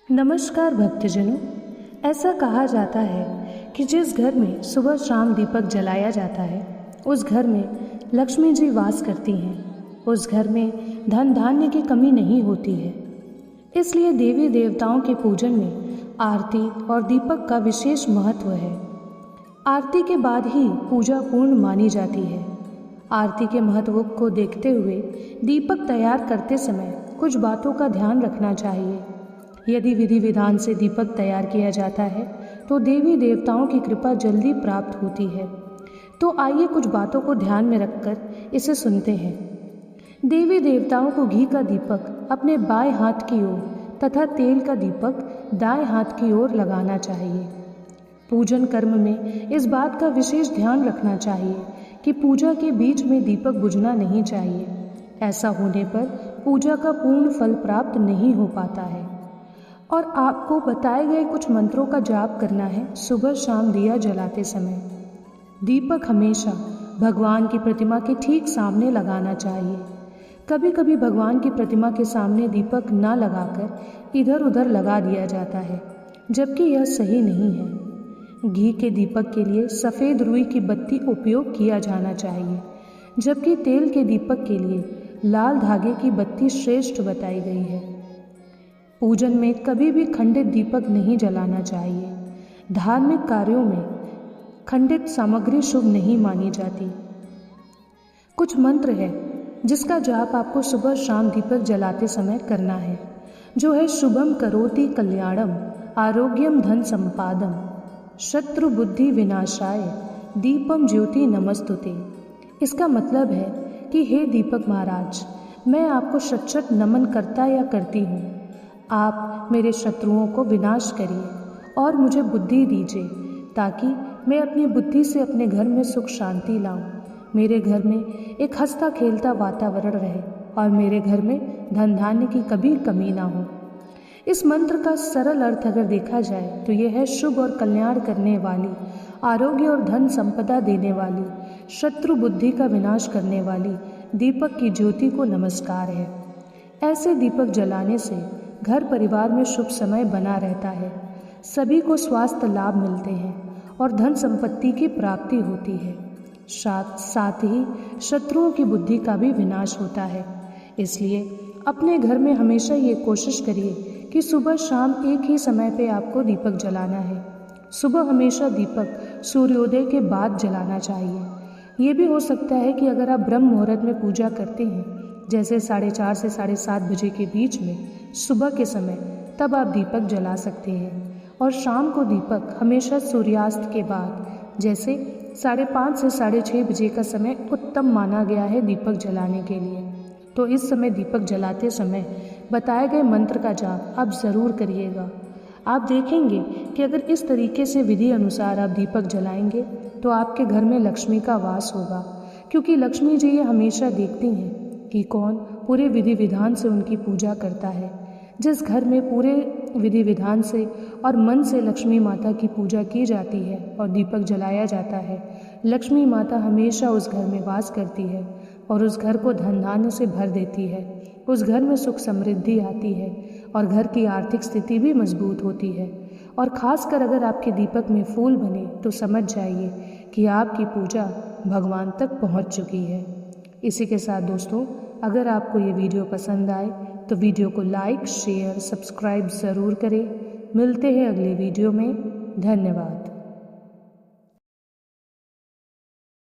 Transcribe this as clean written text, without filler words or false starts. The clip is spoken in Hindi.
नमस्कार भक्तजनों। ऐसा कहा जाता है कि जिस घर में सुबह शाम दीपक जलाया जाता है उस घर में लक्ष्मी जी वास करती हैं। उस घर में धन धान्य की कमी नहीं होती है। इसलिए देवी देवताओं के पूजन में आरती और दीपक का विशेष महत्व है। आरती के बाद ही पूजा पूर्ण मानी जाती है। आरती के महत्व को देखते हुए दीपक तैयार करते समय कुछ बातों का ध्यान रखना चाहिए। यदि विधि विधान से दीपक तैयार किया जाता है तो देवी देवताओं की कृपा जल्दी प्राप्त होती है। तो आइए कुछ बातों को ध्यान में रखकर इसे सुनते हैं। देवी देवताओं को घी का दीपक अपने बाएं हाथ की ओर तथा तेल का दीपक दाएं हाथ की ओर लगाना चाहिए। पूजन कर्म में इस बात का विशेष ध्यान रखना चाहिए कि पूजा के बीच में दीपक बुझना नहीं चाहिए। ऐसा होने पर पूजा का पूर्ण फल प्राप्त नहीं हो पाता है। और आपको बताए गए कुछ मंत्रों का जाप करना है सुबह शाम दिया जलाते समय। दीपक हमेशा भगवान की प्रतिमा के ठीक सामने लगाना चाहिए। कभी कभी भगवान की प्रतिमा के सामने दीपक ना लगाकर इधर उधर लगा दिया जाता है, जबकि यह सही नहीं है। घी के दीपक के लिए सफ़ेद रुई की बत्ती उपयोग किया जाना चाहिए, जबकि तेल के दीपक के लिए लाल धागे की बत्ती श्रेष्ठ बताई गई है। पूजन में कभी भी खंडित दीपक नहीं जलाना चाहिए। धार्मिक कार्यों में खंडित सामग्री शुभ नहीं मानी जाती। कुछ मंत्र है जिसका जाप आपको सुबह शाम दीपक जलाते समय करना है, जो है शुभम करोति कल्याणम आरोग्यम धन संपादम शत्रु बुद्धि विनाशाय दीपम ज्योति नमस्तुते। इसका मतलब है कि हे दीपक महाराज, मैं आपको शत शत नमन करता या करती हूँ। आप मेरे शत्रुओं को विनाश करिए और मुझे बुद्धि दीजिए, ताकि मैं अपनी बुद्धि से अपने घर में सुख शांति लाऊं। मेरे घर में एक हंसता खेलता वातावरण रहे और मेरे घर में धन धान्य की कभी कमी ना हो। इस मंत्र का सरल अर्थ अगर देखा जाए तो यह है शुभ और कल्याण करने वाली, आरोग्य और धन संपदा देने वाली, शत्रु बुद्धि का विनाश करने वाली दीपक की ज्योति को नमस्कार है। ऐसे दीपक जलाने से घर परिवार में शुभ समय बना रहता है, सभी को स्वास्थ्य लाभ मिलते हैं और धन संपत्ति की प्राप्ति होती है। साथ ही शत्रुओं की बुद्धि का भी विनाश होता है। इसलिए अपने घर में हमेशा ये कोशिश करिए कि सुबह शाम एक ही समय पे आपको दीपक जलाना है। सुबह हमेशा दीपक सूर्योदय के बाद जलाना चाहिए। ये भी हो सकता है कि अगर आप ब्रह्म मुहूर्त में पूजा करते हैं, जैसे 4:30 से 7:30 बजे के बीच में सुबह के समय, तब आप दीपक जला सकते हैं। और शाम को दीपक हमेशा सूर्यास्त के बाद, जैसे 5:30 से 6:30 बजे का समय उत्तम माना गया है दीपक जलाने के लिए। तो इस समय दीपक जलाते समय बताए गए मंत्र का जाप आप ज़रूर करिएगा। आप देखेंगे कि अगर इस तरीके से विधि अनुसार आप दीपक जलाएंगे तो आपके घर में लक्ष्मी का वास होगा, क्योंकि लक्ष्मी जी ये हमेशा देखती हैं कि कौन पूरे विधि विधान से उनकी पूजा करता है। जिस घर में पूरे विधि विधान से और मन से लक्ष्मी माता की पूजा की जाती है और दीपक जलाया जाता है, लक्ष्मी माता हमेशा उस घर में वास करती है और उस घर को धन धान्य से भर देती है। उस घर में सुख समृद्धि आती है और घर की आर्थिक स्थिति भी मजबूत होती है। और ख़ासकर अगर आपके दीपक में फूल बने तो समझ जाइए कि आपकी पूजा भगवान तक पहुंच चुकी है। इसी के साथ दोस्तों, अगर आपको ये वीडियो पसंद आए तो वीडियो को लाइक, शेयर, सब्सक्राइब ज़रूर करें। मिलते हैं अगले वीडियो में। धन्यवाद।